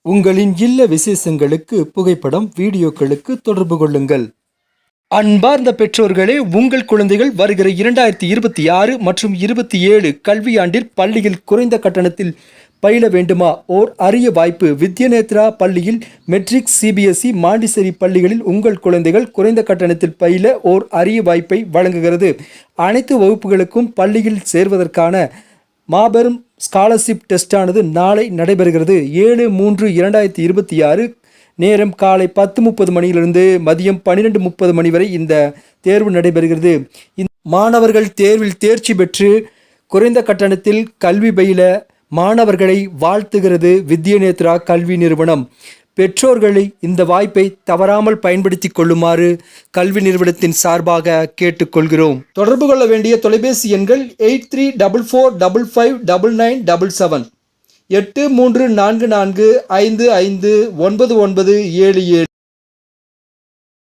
உங்களின் இல்ல விசேஷங்களுக்கு புகைப்படம், வீடியோக்களுக்கு தொடர்பு கொள்ளுங்கள். அன்பார்ந்த பெற்றோர்களே, உங்கள் குழந்தைகள் வருகிற 2026 மற்றும் 27 கல்வியாண்டில் பள்ளியில் குறைந்த கட்டணத்தில் பயில வேண்டுமா? ஓர் அரிய வாய்ப்பு. வித்யாநேத்ரா பள்ளியில் மெட்ரிக், சிபிஎஸ்இ, மாண்டிசரி பள்ளிகளில் உங்கள் குழந்தைகள் குறைந்த கட்டணத்தில் பயில ஓர் அரிய வாய்ப்பை வழங்குகிறது. அனைத்து வகுப்புகளுக்கும் பள்ளியில் சேர்வதற்கான மாபெரும் ஸ்காலர்ஷிப் டெஸ்டானது நாளை நடைபெறுகிறது. 7/3/2026 நேரம் காலை 10:30 மணியிலிருந்து மதியம் 12:30 மணி வரை இந்த தேர்வு நடைபெறுகிறது. மாணவர்கள் தேர்வில் தேர்ச்சி பெற்று குறைந்த கட்டணத்தில் கல்வி பயில மாணவர்களை வாழ்த்துகிறது வித்யாநேத்ரா கல்வி நிறுவனம். பெற்றோர்களை இந்த வாய்ப்பை தவறாமல் பயன்படுத்திக் கொள்ளுமாறு கல்வி நிறுவனத்தின் சார்பாக கேட்டுக்கொள்கிறோம். தொடர்பு கொள்ள வேண்டிய தொலைபேசி எண்கள் 8344559977, 834455999977.